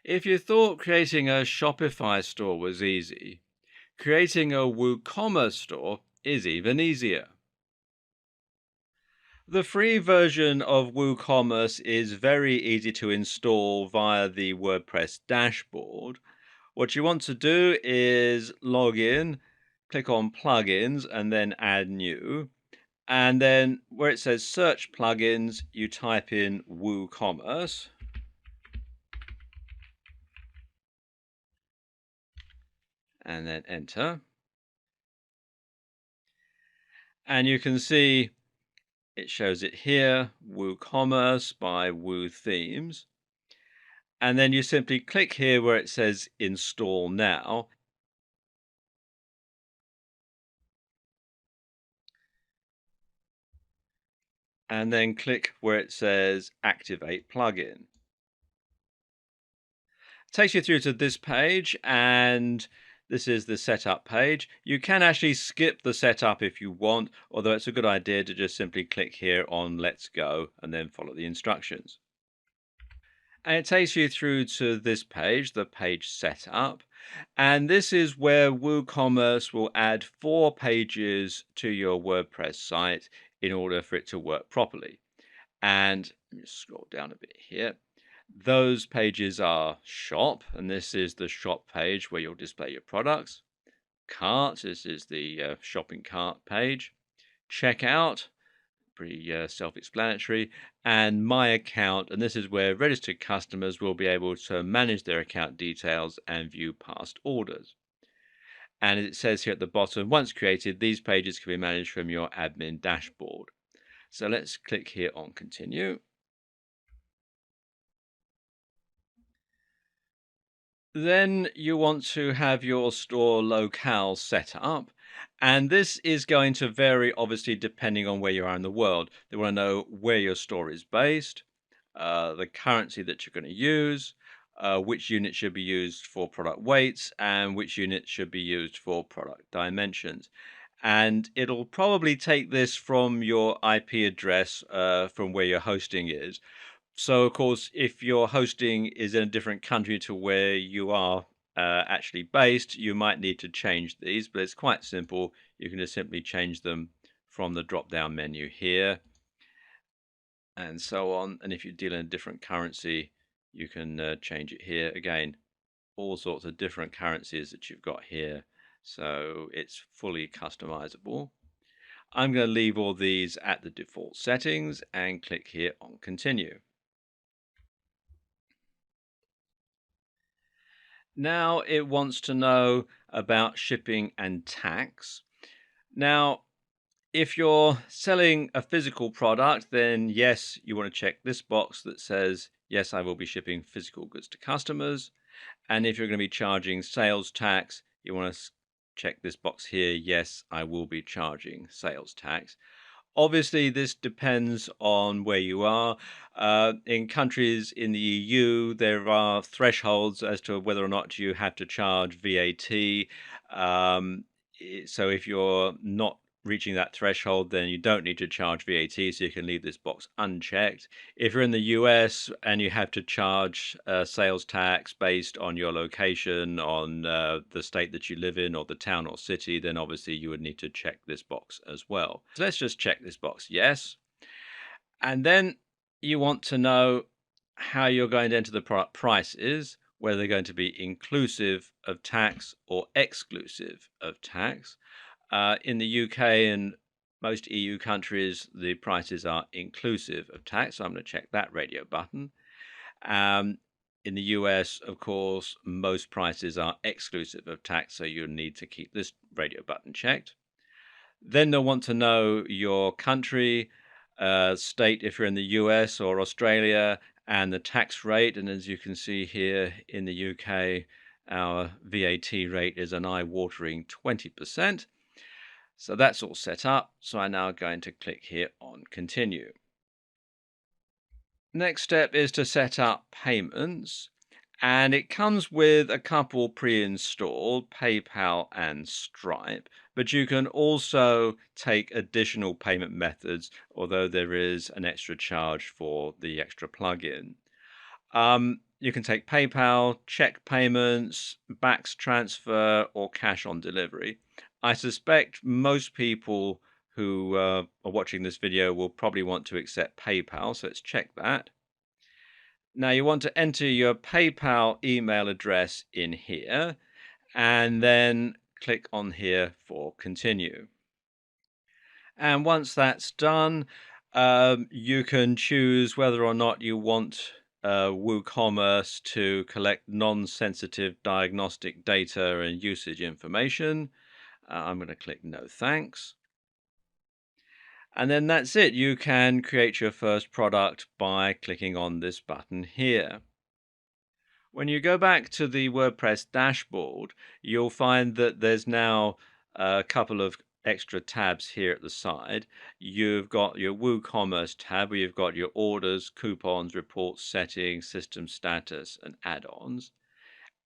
If you thought creating a Shopify store was easy, creating a WooCommerce store is even easier. The free version of WooCommerce is very easy to install via the WordPress dashboard. What you want to do is log in, click on plugins, and then add new. And then where it says search plugins, you type in WooCommerce and then enter. And you can see it shows it here, WooCommerce by Woo Themes. And then you simply click here where it says install now. And then click where it says activate plugin. It takes you through to this page, and this is the setup page. You can actually skip the setup if you want, although it's a good idea to just simply click here on let's go and then follow the instructions. And it takes you through to this page, the page setup. And this is where WooCommerce will add 4 pages to your WordPress site in order for it to work properly. And let me scroll down a bit here. Those pages are shop, and this is the shop page where you'll display your products. Cart, this is the shopping cart page. Checkout, pretty self-explanatory. And my account, and this is where registered customers will be able to manage their account details and view past orders. And it says here at the bottom, once created, these pages can be managed from your admin dashboard. So let's click here on continue. Then you want to have your store locale set up. And this is going to vary, obviously, depending on where you are in the world. They want to know where your store is based, the currency that you're going to use, which unit should be used for product weights, and which unit should be used for product dimensions. And it'll probably take this from your IP address from where your hosting is. So, of course, if your hosting is in a different country to where you are actually based, you might need to change these, but it's quite simple. You can just simply change them from the drop down menu here and so on. And if you deal in a different currency, you can change it here. Again, all sorts of different currencies that you've got here. So it's fully customizable. I'm going to leave all these at the default settings and click here on continue. Now it wants to know about shipping and tax. Now, if you're selling a physical product, then yes, you want to check this box that says, yes, I will be shipping physical goods to customers. And if you're going to be charging sales tax, you want to check this box here, yes, I will be charging sales tax. Obviously, this depends on where you are. In countries in the EU, there are thresholds as to whether or not you have to charge VAT. So if you're not reaching that threshold, then you don't need to charge VAT, so you can leave this box unchecked. If you're in the US and you have to charge sales tax based on your location, on the state that you live in, or the town or city, then obviously you would need to check this box as well. So let's just check this box, yes. And then you want to know how you're going to enter the product prices, whether they're going to be inclusive of tax or exclusive of tax. In the UK and most EU countries, the prices are inclusive of tax. So I'm going to check that radio button. In the US, of course, most prices are exclusive of tax. So you need to keep this radio button checked. Then they'll want to know your country, state if you're in the US or Australia, and the tax rate. And as you can see here in the UK, our VAT rate is an eye-watering 20%. So that's all set up. So I'm now going to click here on continue. Next step is to set up payments. And it comes with a couple pre-installed, PayPal and Stripe. But you can also take additional payment methods, although there is an extra charge for the extra plugin. you can take PayPal, check payments, backs transfer, or cash on delivery. I suspect most people who are watching this video will probably want to accept PayPal, so let's check that. Now you want to enter your PayPal email address in here and then click on here for continue. And once that's done, you can choose whether or not you want WooCommerce to collect non-sensitive diagnostic data and usage information. I'm going to click no thanks. And then that's it. You can create your first product by clicking on this button here. When you go back to the WordPress dashboard, you'll find that there's now a couple of extra tabs here at the side. You've got your WooCommerce tab where you've got your orders, coupons, reports, settings, system status, and add-ons.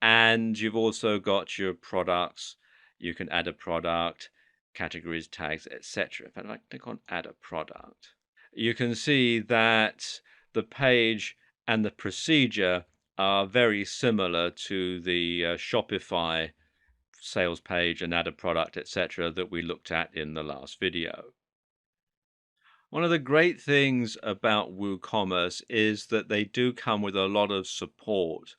And you've also got your products. You can add a product, categories, tags, etc. In fact, if I click on add a product, you can see that the page and the procedure are very similar to the Shopify sales page and add a product, etc., that we looked at in the last video. One of the great things about WooCommerce is that they do come with a lot of support.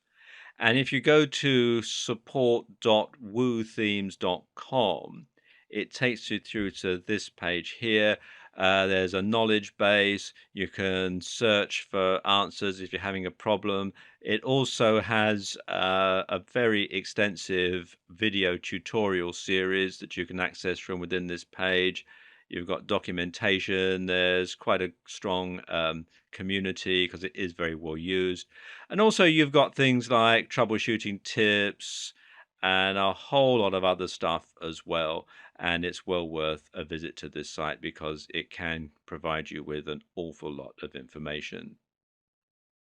And if you go to support.woothemes.com, it takes you through to this page here. There's a knowledge base. You can search for answers if you're having a problem. It also has a very extensive video tutorial series that you can access from within this page. You've got documentation. There's quite a strong community because it is very well used. And also you've got things like troubleshooting tips and a whole lot of other stuff as well. And it's well worth a visit to this site because it can provide you with an awful lot of information.